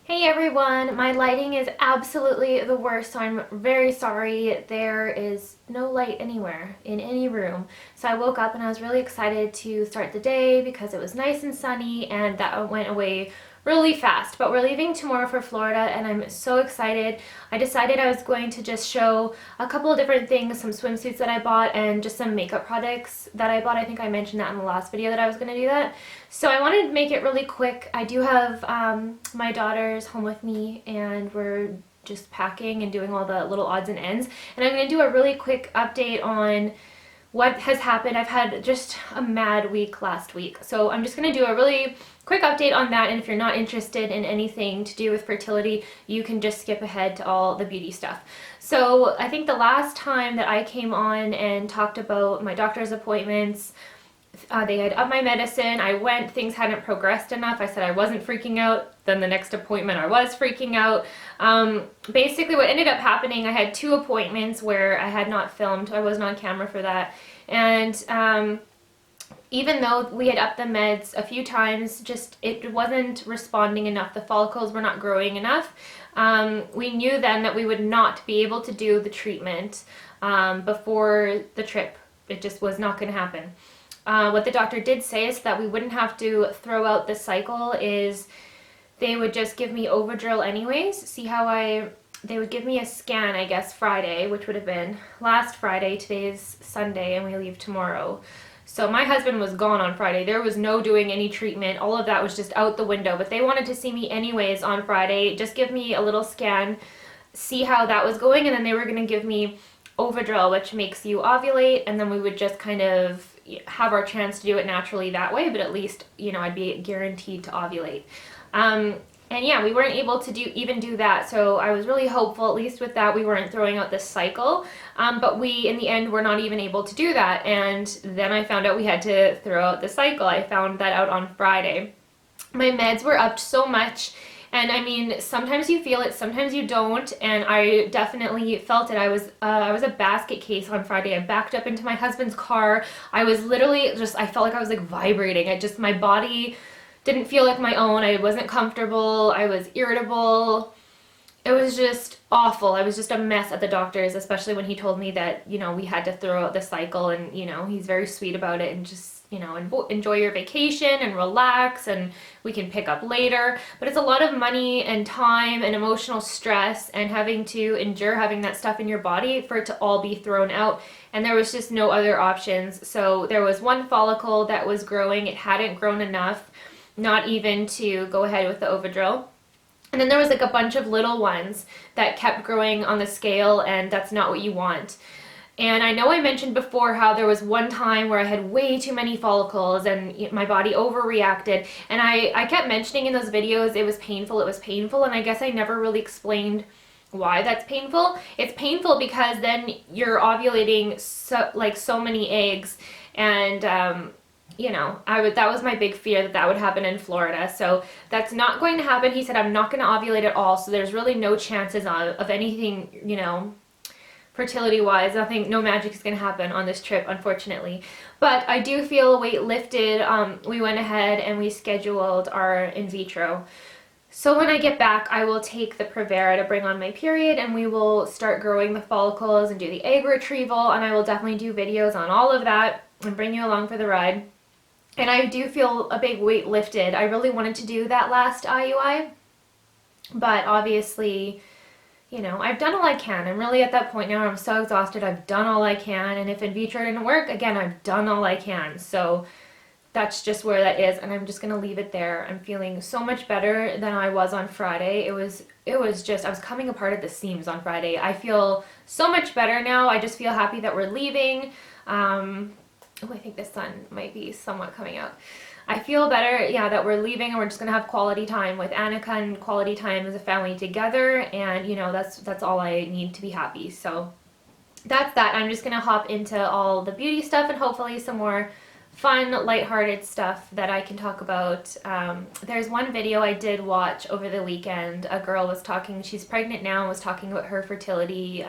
Hey everyone, my lighting is absolutely the worst, so I'm very sorry. There is no light anywhere in any room. So I woke up and I was really excited to start the day because it was nice and sunny, and that went away really fast. But we're leaving tomorrow for Florida and I'm so excited. I decided I was going to just show a couple of different things, some swimsuits that I bought and just some makeup products that I bought. I think I mentioned that in the last video that I was going to do that. So I wanted to make it really quick. I do have my daughters home with me and we're just packing and doing all the little odds and ends. And I'm going to do a really quick update on what has happened. I've had just a mad week last week. So I'm just going to do a really quick update on that, and if you're not interested in anything to do with fertility, you can just skip ahead to all the beauty stuff. So I think the last time that I came on and talked about my doctor's appointments, they had upped my medicine. I went, things hadn't progressed enough. I said I wasn't freaking out. Then the next appointment I was freaking out. Basically what ended up happening, I had 2 appointments where I had not filmed. I wasn't on camera for that. And even though we had upped the meds a few times, just it wasn't responding enough. The follicles were not growing enough. We knew then that we would not be able to do the treatment before the trip. It just was not going to happen. What the doctor did say is that we wouldn't have to throw out the cycle, is they would just give me Overdrill anyways. See how they would give me a scan, I guess, Friday, which would have been last Friday. Today's Sunday and we leave tomorrow. So my husband was gone on Friday. There was no doing any treatment. All of that was just out the window. But they wanted to see me anyways on Friday. Just give me a little scan, see how that was going, and then they were going to give me Overdrill, which makes you ovulate, and then we would just kind of have our chance to do it naturally that way, but at least, you know, I'd be guaranteed to ovulate. And yeah, we weren't able to even do that, so I was really hopeful, at least with that, we weren't throwing out this cycle. But we, in the end, were not even able to do that, and then I found out we had to throw out the cycle. I found that out on Friday. My meds were upped so much, and I mean, sometimes you feel it, sometimes you don't, and I definitely felt it. I was a basket case on Friday. I backed up into my husband's car. I was literally just, I felt like I was like vibrating. My body didn't feel like my own. I wasn't comfortable. I was irritable. It was just awful. I was just a mess at the doctor's, especially when he told me that, you know, we had to throw out the cycle, and, you know, he's very sweet about it and just, you know, enjoy your vacation and relax and we can pick up later. But it's a lot of money and time and emotional stress and having to endure having that stuff in your body for it to all be thrown out. And there was just no other options. So there was one follicle that was growing. It hadn't grown enough, not even to go ahead with the Overdrill. And then there was like a bunch of little ones that kept growing on the scale, and that's not what you want. And I know I mentioned before how there was one time where I had way too many follicles and my body overreacted. And I kept mentioning in those videos it was painful, and I guess I never really explained why that's painful. It's painful because then you're ovulating so many eggs, and you know, that was my big fear, that would happen in Florida. So that's not going to happen. He said I'm not going to ovulate at all, so there's really no chances of anything, you know, fertility-wise. No magic is going to happen on this trip, unfortunately. But I do feel a weight lifted. We went ahead and we scheduled our in vitro. So when I get back, I will take the Prevera to bring on my period, and we will start growing the follicles and do the egg retrieval, and I will definitely do videos on all of that and bring you along for the ride. And I do feel a big weight lifted. I really wanted to do that last IUI, but obviously, you know, I've done all I can. I'm really at that point now where I'm so exhausted. I've done all I can, and if in vitro didn't work, again, I've done all I can. So that's just where that is, and I'm just gonna leave it there. I'm feeling so much better than I was on Friday. It was just, I was coming apart at the seams on Friday. I feel so much better now. I just feel happy that we're leaving. Oh, I think the sun might be somewhat coming out. I feel better, yeah, that we're leaving and we're just going to have quality time with Annika and quality time as a family together. And, you know, that's all I need to be happy. So that's that. I'm just going to hop into all the beauty stuff and hopefully some more fun, lighthearted stuff that I can talk about. There's one video I did watch over the weekend. A girl was talking, she's pregnant now, and was talking about her fertility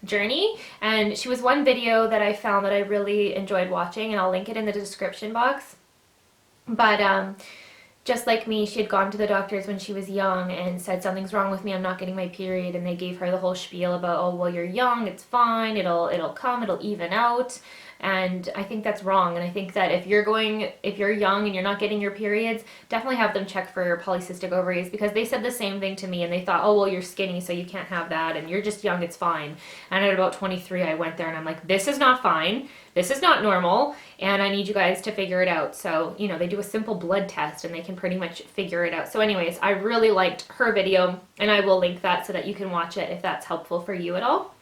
journey, and she was one video that I found that I really enjoyed watching, and I'll link it in the description box. But just like me, she had gone to the doctors when she was young and said, something's wrong with me, I'm not getting my period, and they gave her the whole spiel about, oh, well, you're young, it's fine, it'll come, it'll even out. And I think that's wrong. And I think that if you're young and you're not getting your periods, definitely have them check for polycystic ovaries, because they said the same thing to me, and they thought, oh, well, you're skinny, so you can't have that, and you're just young, it's fine. And at about 23, I went there and I'm like, this is not fine, this is not normal, and I need you guys to figure it out. So, you know, they do a simple blood test and they can pretty much figure it out. So anyways, I really liked her video, and I will link that so that you can watch it if that's helpful for you at all.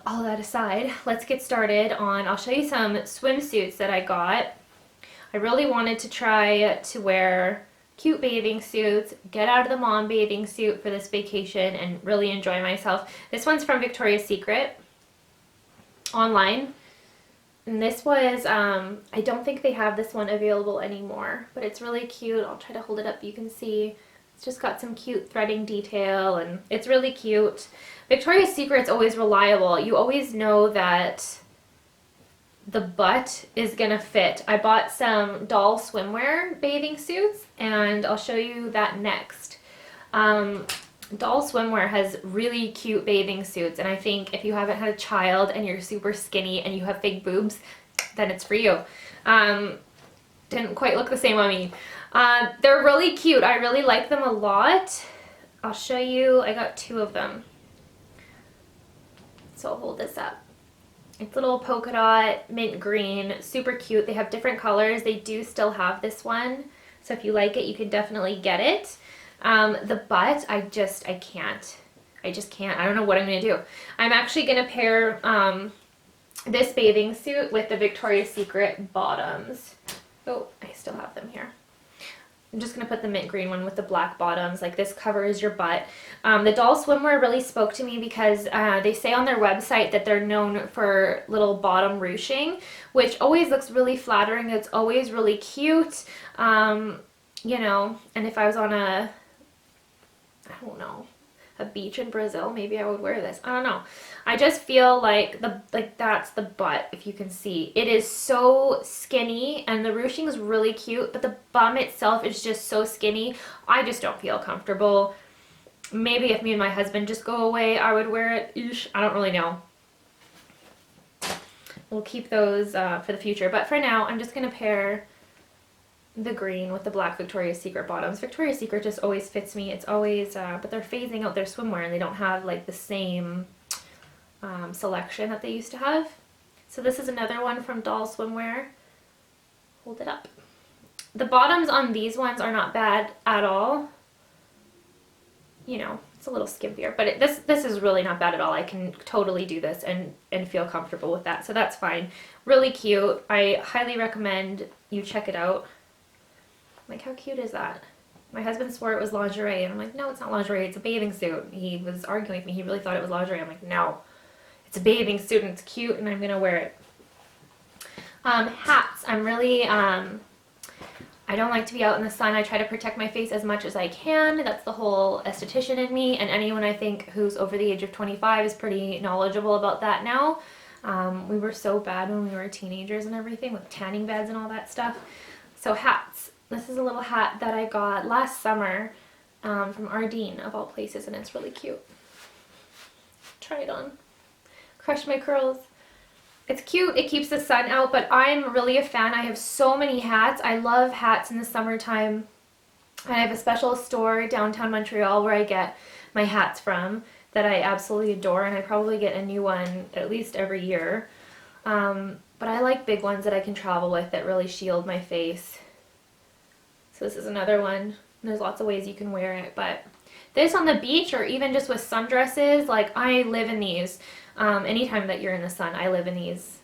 All that aside, let's get started on, I'll show you some swimsuits that I got. I really wanted to try to wear cute bathing suits, get out of the mom bathing suit for this vacation, and really enjoy myself. This one's from Victoria's Secret online. And this was, I don't think they have this one available anymore, but it's really cute. I'll try to hold it up, you can see. It's just got some cute threading detail, and it's really cute. Victoria's Secret's always reliable. You always know that the butt is gonna fit. I bought some doll swimwear bathing suits, and I'll show you that next. Doll Swimwear has really cute bathing suits, and I think if you haven't had a child and you're super skinny and you have fake boobs, then it's for you. Didn't quite look the same on me. They're really cute. I really like them a lot. I'll show you. I got 2 of them. So I'll hold this up. It's little polka dot, mint green, super cute. They have different colors. They do still have this one. So if you like it, you can definitely get it. The butt, I can't. I just can't. I don't know what I'm going to do. I'm actually going to pair this bathing suit with the Victoria's Secret bottoms. Oh, I still have them here. I'm just going to put the mint green one with the black bottoms. Like, this covers your butt. The doll swimwear really spoke to me because they say on their website that they're known for little bottom ruching, which always looks really flattering. It's always really cute. You know, and if I was on I don't know, a beach in Brazil, maybe I would wear this. I don't know. I just feel like that's the butt, if you can see. It is so skinny, and the ruching is really cute, but the bum itself is just so skinny. I just don't feel comfortable. Maybe if me and my husband just go away, I would wear it. Eesh, I don't really know. We'll keep those for the future, but for now, I'm just gonna pair the green with the black Victoria's Secret bottoms. Victoria's Secret just always fits me. It's always, but they're phasing out their swimwear, and they don't have like the same selection that they used to have. So this is another one from Doll Swimwear. Hold it up. The bottoms on these ones are not bad at all. You know, it's a little skimpier, but this is really not bad at all. I can totally do this and feel comfortable with that, so that's fine. Really cute. I highly recommend you check it out. Like, how cute is that? My husband swore it was lingerie, and I'm like, no, it's not lingerie, it's a bathing suit. He was arguing with me. He really thought it was lingerie. I'm like, no, it's a bathing suit, and it's cute, and I'm gonna wear it. Hats. I'm really, I don't like to be out in the sun. I try to protect my face as much as I can. That's the whole esthetician in me, and anyone I think who's over the age of 25 is pretty knowledgeable about that now. We were so bad when we were teenagers and everything, with tanning beds and all that stuff. So hats. This is a little hat that I got last summer from Ardeen, of all places, and it's really cute. Try it on. Crush my curls. It's cute. It keeps the sun out, but I'm really a fan. I have so many hats. I love hats in the summertime. I have a special store downtown Montreal where I get my hats from that I absolutely adore, and I probably get a new one at least every year. But I like big ones that I can travel with that really shield my face. So this is another one. There's lots of ways you can wear it, but this on the beach or even just with sundresses, like, I live in these. Anytime that you're in the sun, I live in these.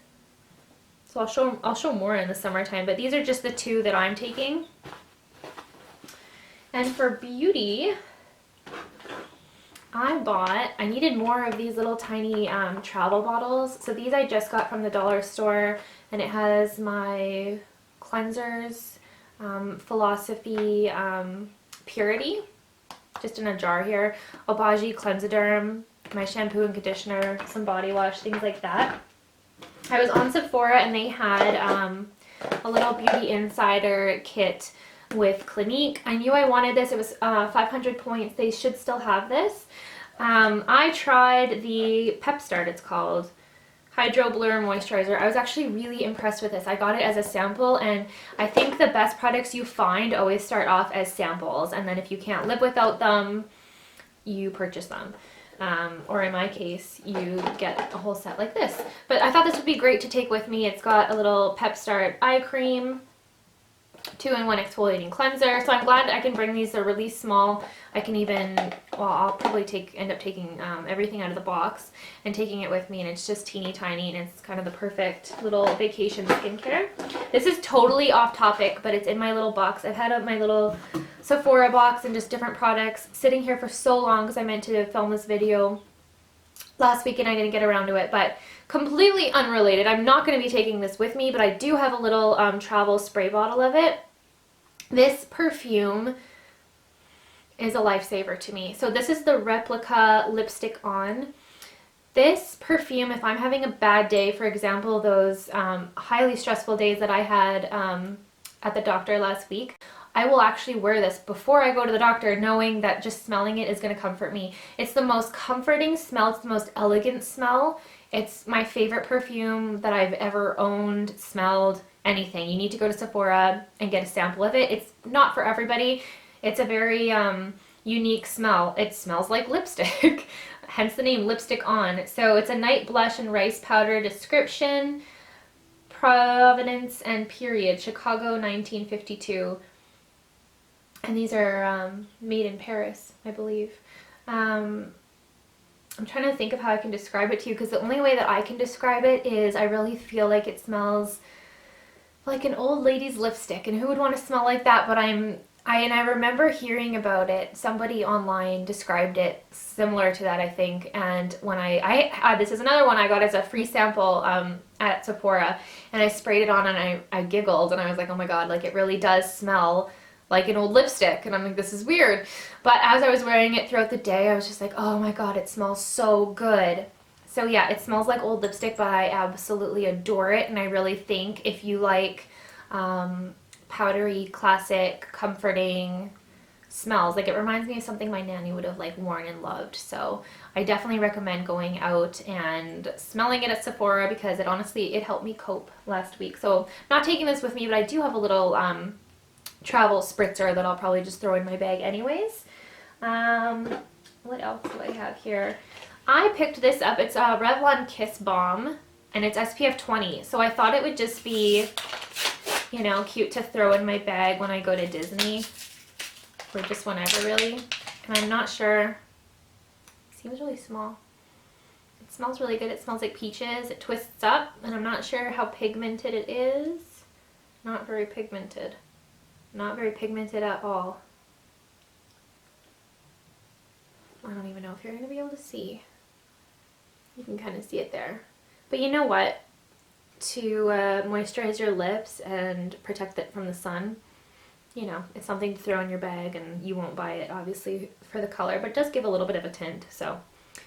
So I'll show more in the summertime, but these are just the 2 that I'm taking. And for beauty, I needed more of these little tiny travel bottles. So these I just got from the dollar store, and it has my cleansers, Philosophy Purity, just in a jar here, Obagi Cleansiderm, my shampoo and conditioner, some body wash, things like that. I was on Sephora, and they had a little Beauty Insider kit with Clinique. I knew I wanted this. It was 500 points. They should still have this. I tried the Pep-start, it's called. Hydro Blur Moisturizer. I was actually really impressed with this. I got it as a sample, and I think the best products you find always start off as samples, and then if you can't live without them, you purchase them. Or in my case, you get a whole set like this. But I thought this would be great to take with me. It's got a little Pep-start eye cream, 2-in-1 exfoliating cleanser. So I'm glad I can bring these. They're really small. I can even, well, I'll probably end up taking everything out of the box and taking it with me, and it's just teeny tiny, and it's kind of the perfect little vacation skincare. This is totally off topic, but it's in my little box. I've had my little Sephora box and just different products sitting here for so long because I meant to film this video last week and I didn't get around to it, but completely unrelated. I'm not going to be taking this with me, but I do have a little travel spray bottle of it. This perfume is a lifesaver to me. So this is the Replica Lipstick On. This perfume, if I'm having a bad day, for example, those highly stressful days that I had at the doctor last week, I will actually wear this before I go to the doctor, knowing that just smelling it is going to comfort me. It's the most comforting smell. It's the most elegant smell. It's my favorite perfume that I've ever owned, smelled, anything. You need to go to Sephora and get a sample of it. It's not for everybody. It's a very unique smell. It smells like lipstick, hence the name Lipstick On. So it's a night blush and rice powder description, provenance and period, Chicago 1952. And these are made in Paris, I believe. I'm trying to think of how I can describe it to you, because the only way that I can describe it is I really feel like it smells like an old lady's lipstick, and who would want to smell like that? But I remember hearing about it. Somebody online described it similar to that, I think. And when this is another one I got as a free sample at Sephora, and I sprayed it on, and I giggled, and I was like, oh my god, like it really does smell like an old lipstick. And I'm like, this is weird. But as I was wearing it throughout the day, I was just like, oh my god, it smells so good. So yeah, it smells like old lipstick, but I absolutely adore it. And I really think if you like powdery, classic, comforting smells, like it reminds me of something my nanny would have like worn and loved. So I definitely recommend going out and smelling it at Sephora, because it honestly, it helped me cope last week. So not taking this with me, but I do have a little travel spritzer that I'll probably just throw in my bag anyways. What else do I have here? I picked this up. It's a Revlon Kiss Balm, and it's SPF 20. So I thought it would just be, you know, cute to throw in my bag when I go to Disney, or just whenever really. And I'm not sure, it seems really small. It smells really good. It smells like peaches. It twists up, and I'm not sure how pigmented it is. Not very pigmented. Not very pigmented at all. I don't even know if you're going to be able to see. You can kind of see it there. But you know what? To moisturize your lips and protect it from the sun, you know, it's something to throw in your bag, and you won't buy it obviously for the color, but it does give a little bit of a tint. So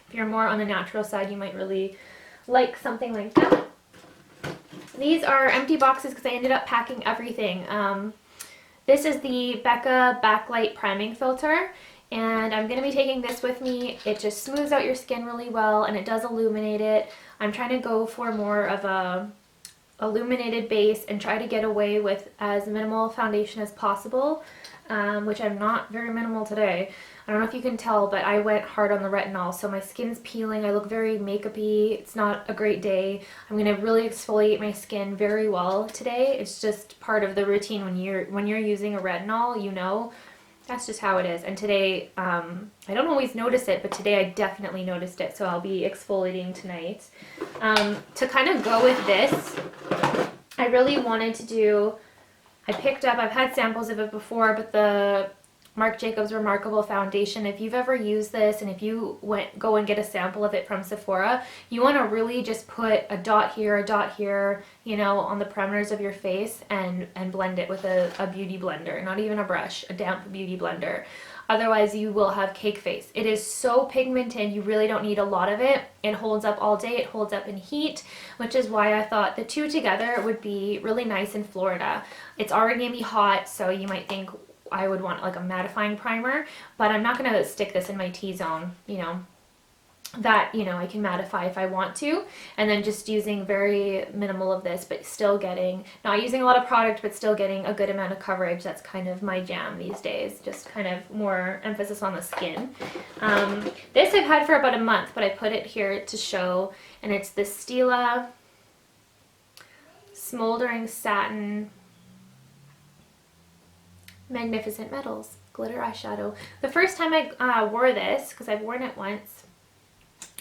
if you're more on the natural side, you might really like something like that. These are empty boxes because I ended up packing everything. This is the Becca Backlight Priming Filter, and I'm going to be taking this with me. It just smooths out your skin really well, and it does illuminate it. I'm trying to go for more of a illuminated base and try to get away with as minimal foundation as possible, which I'm not very minimal today. I don't know if you can tell, but I went hard on the retinol, so my skin's peeling. I look very makeup-y. It's not a great day. I'm going to really exfoliate my skin very well today. It's just part of the routine when you're using a retinol, you know. That's just how it is. And today, I don't always notice it, but today I definitely noticed it, so I'll be exfoliating tonight. To kind of go with this, I really wanted to do, I've had samples of it before, but the Marc Jacobs Remarkable Foundation. If you've ever used this, and if you go and get a sample of it from Sephora, you want to really just put a dot here, you know, on the perimeters of your face, and blend it with a beauty blender, not even a brush, a damp beauty blender. Otherwise you will have cake face. It is so pigmented, you really don't need a lot of it. It holds up all day, it holds up in heat, which is why I thought the two together would be really nice in Florida. It's already gonna be hot, so you might think I would want like a mattifying primer, but I'm not gonna stick this in my T-zone, you know, that, you know, I can mattify if I want to, and then just using very minimal of this, but still getting, not using a lot of product, but still getting a good amount of coverage. That's kind of my jam these days, just kind of more emphasis on the skin. This I've had for about a month, but I put it here to show, and it's the Stila Smoldering Satin Magnificent Metals glitter eyeshadow. The first time I wore this, because I've worn it once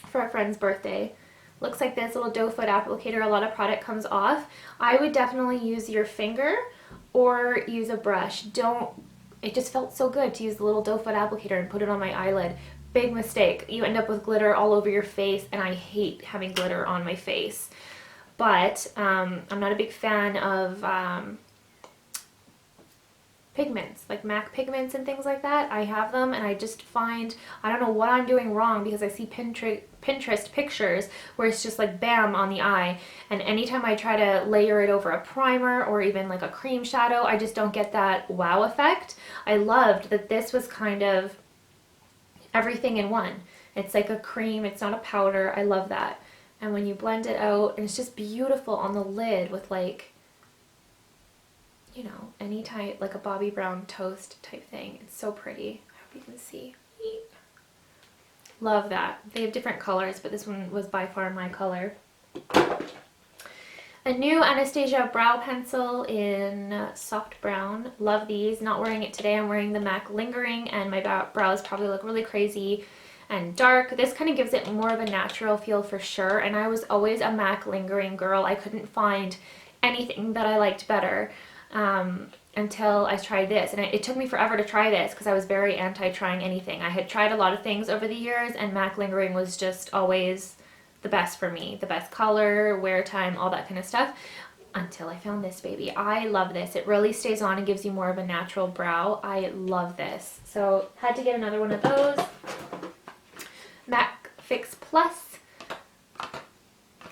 for a friend's birthday, looks like this little doe foot applicator. A lot of product comes off. I would definitely use your finger or use a brush. It just felt so good to use the little doe foot applicator and put it on my eyelid. Big mistake. You end up with glitter all over your face, and I hate having glitter on my face. But I'm not a big fan of pigments, like MAC pigments and things like that. I have them, and I just find, I don't know what I'm doing wrong, because I see Pinterest pictures where it's just like bam on the eye, and anytime I try to layer it over a primer or even like a cream shadow, I just don't get that wow effect. I loved that this was kind of everything in one. It's like a cream, it's not a powder. I love that. And when you blend it out, and it's just beautiful on the lid with like, you know, any type, like a Bobbi Brown toast type thing. It's so pretty. I hope you can see. Love that. They have different colors, but this one was by far my color. A new Anastasia brow pencil in soft brown. Love these. Not wearing it today. I'm wearing the MAC Lingering, and my brows probably look really crazy and dark. This kind of gives it more of a natural feel for sure, and I was always a MAC Lingering girl. I couldn't find anything that I liked better until I tried this, and it took me forever to try this because I was very anti trying anything. I had tried a lot of things over the years, and MAC Lingering was just always the best for me. The best color, wear time, all that kind of stuff, until I found this baby. I love this. It really stays on and gives you more of a natural brow. I love this. So had to get another one of those. MAC Fix Plus.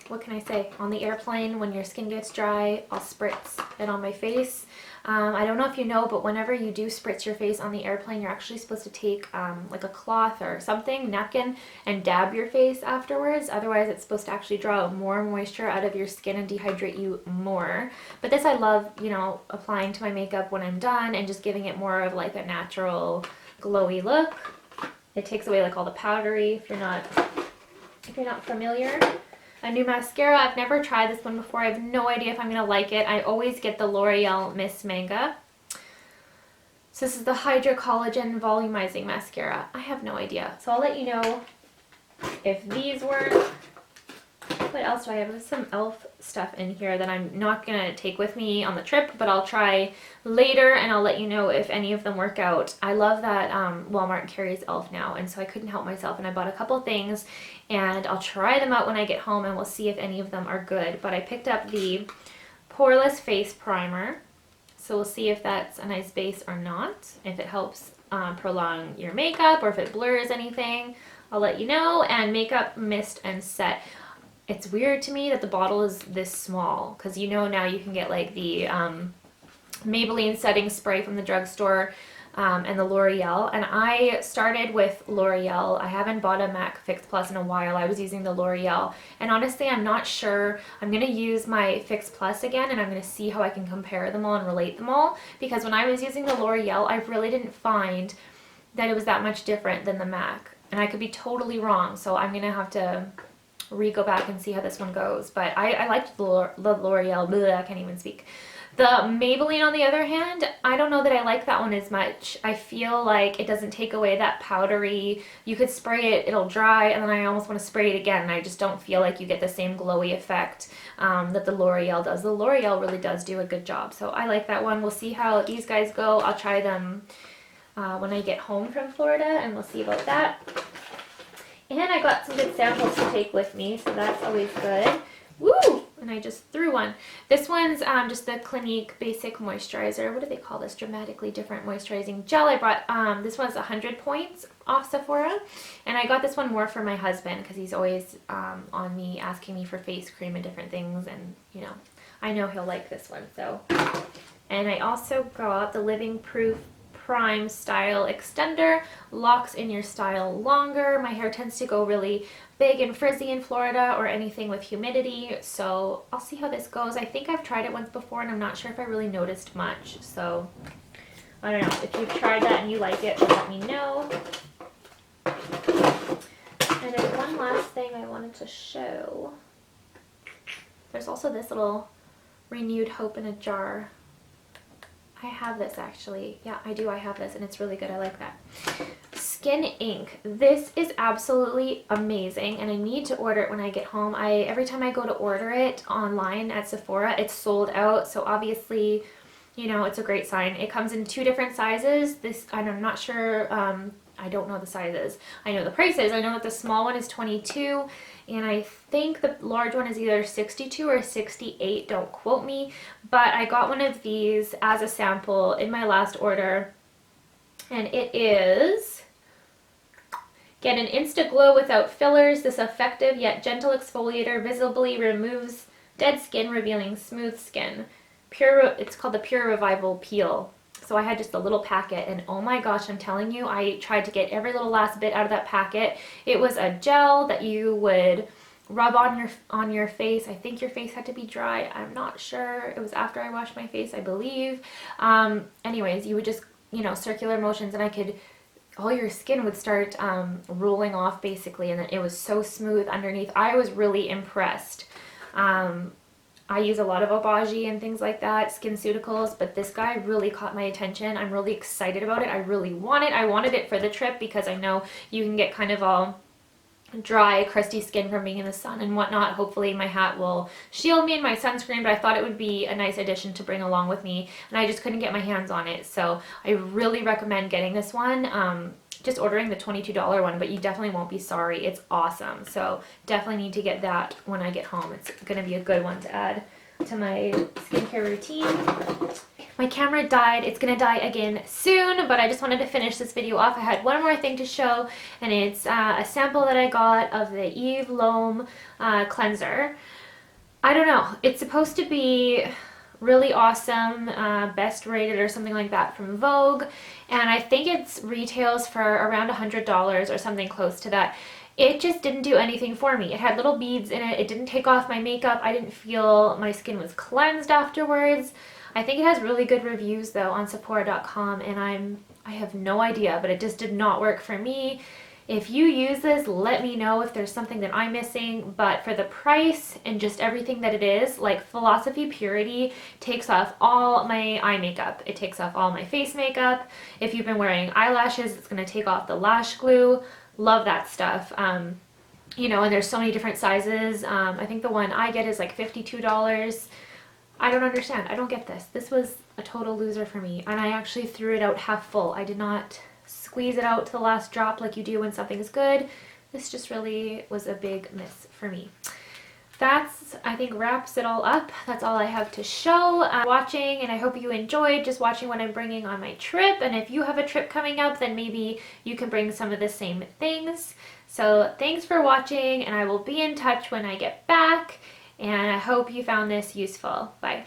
What can I say? On the airplane, when your skin gets dry, I'll spritz it on my face. I don't know if you know, but whenever you do spritz your face on the airplane, you're actually supposed to take like a cloth or something, napkin, and dab your face afterwards. Otherwise, it's supposed to actually draw more moisture out of your skin and dehydrate you more. But this I love, you know, applying to my makeup when I'm done and just giving it more of like a natural glowy look. It takes away like all the powdery if you're not familiar. A new mascara. I've never tried this one before. I have no idea if I'm going to like it. I always get the L'Oreal Miss Manga. So this is the Hydra Collagen Volumizing Mascara. I have no idea. So I'll let you know if these work. What else do I have? There's some e.l.f. stuff in here that I'm not going to take with me on the trip, but I'll try later, and I'll let you know if any of them work out. I love that Walmart carries e.l.f. now, and so I couldn't help myself, and I bought a couple things, and I'll try them out when I get home, and we'll see if any of them are good. But I picked up the Poreless Face Primer, so we'll see if that's a nice base or not, if it helps prolong your makeup or if it blurs anything. I'll let you know. And Makeup Mist and Set. It's weird to me that the bottle is this small, because you know now you can get like the Maybelline setting spray from the drugstore and the L'Oreal, and I started with L'Oreal. I haven't bought a MAC Fix Plus in a while. I was using the L'Oreal, and honestly I'm not sure. I'm going to use my Fix Plus again, and I'm going to see how I can compare them all and relate them all, because when I was using the L'Oreal I really didn't find that it was that much different than the MAC, and I could be totally wrong, so I'm going to have to go back and see how this one goes. But I liked the L'Oreal. I can't even speak. The Maybelline, on the other hand, I don't know that I like that one as much. I feel like it doesn't take away that powdery. You could spray it, it'll dry, and then I almost want to spray it again, and I just don't feel like you get the same glowy effect that the L'Oreal does. The L'Oreal really does do a good job, so I like that one. We'll see how these guys go. I'll try them when I get home from Florida, and we'll see about that. And I got some good samples to take with me, so that's always good. Woo! And I just threw one. This one's just the Clinique Basic Moisturizer. What do they call this? Dramatically Different Moisturizing Gel. I brought, this one's 100 points off Sephora. And I got this one more for my husband because he's always on me asking me for face cream and different things. And, you know, I know he'll like this one. So, and I also got the Living Proof Prime Style Extender. Locks in your style longer. My hair tends to go really big and frizzy in Florida or anything with humidity, so I'll see how this goes. I think I've tried it once before and I'm not sure if I really noticed much, so I don't know. If you've tried that and you like it, let me know. And there's one last thing I wanted to show. There's also this little Renewed Hope in a jar. I have this actually. Yeah, I do. I have this and it's really good. I like that. Skin ink. This is absolutely amazing and I need to order it when I get home. Every time I go to order it online at Sephora, it's sold out. So obviously, you know, it's a great sign. It comes in 2 different sizes. This, I'm not sure, I don't know the sizes. I know the prices. I know that the small one is 22 and I think the large one is either 62 or 68. Don't quote me. But I got one of these as a sample in my last order and it is... Get an Insta Glow without fillers. This effective yet gentle exfoliator visibly removes dead skin, revealing smooth skin. It's called the Pure Revival Peel. So I had just a little packet and oh my gosh, I'm telling you, I tried to get every little last bit out of that packet. It was a gel that you would rub on your face. I think your face had to be dry. I'm not sure. It was after I washed my face, I believe. Anyways, you would just, you know, circular motions and all your skin would start rolling off basically, and then it was so smooth underneath. I was really impressed. I use a lot of Obagi and things like that, SkinCeuticals, but this guy really caught my attention. I'm really excited about it. I really want it. I wanted it for the trip because I know you can get kind of all dry, crusty skin from being in the sun and whatnot. Hopefully my hat will shield me in my sunscreen, but I thought it would be a nice addition to bring along with me, and I just couldn't get my hands on it. So I really recommend getting this one. Just ordering the $22 one, but you definitely won't be sorry. It's awesome. So definitely need to get that when I get home. It's going to be a good one to add to my skincare routine. My camera died. It's going to die again soon, but I just wanted to finish this video off. I had one more thing to show, and it's a sample that I got of the Eve Lome Cleanser. I don't know. It's supposed to be really awesome, best rated or something like that from Vogue, and I think it retails for around $100 or something close to that. It just didn't do anything for me. It had little beads in it. It didn't take off my makeup. I didn't feel my skin was cleansed afterwards. I think it has really good reviews though on Sephora.com, and I have no idea, but it just did not work for me. If you use this, let me know if there's something that I'm missing, but for the price and just everything that it is, like Philosophy Purity takes off all my eye makeup. It takes off all my face makeup. If you've been wearing eyelashes, it's going to take off the lash glue. Love that stuff. You know, and there's so many different sizes. I think the one I get is like $52. I don't understand. I don't get this. This was a total loser for me, and I actually threw it out half full. I did not squeeze it out to the last drop like you do when something's good. This just really was a big miss for me. That's, I think, wraps it all up. That's all I have to show. Watching, and I hope you enjoyed just watching what I'm bringing on my trip. And if you have a trip coming up, then maybe you can bring some of the same things. So thanks for watching, and I will be in touch when I get back. And I hope you found this useful. Bye.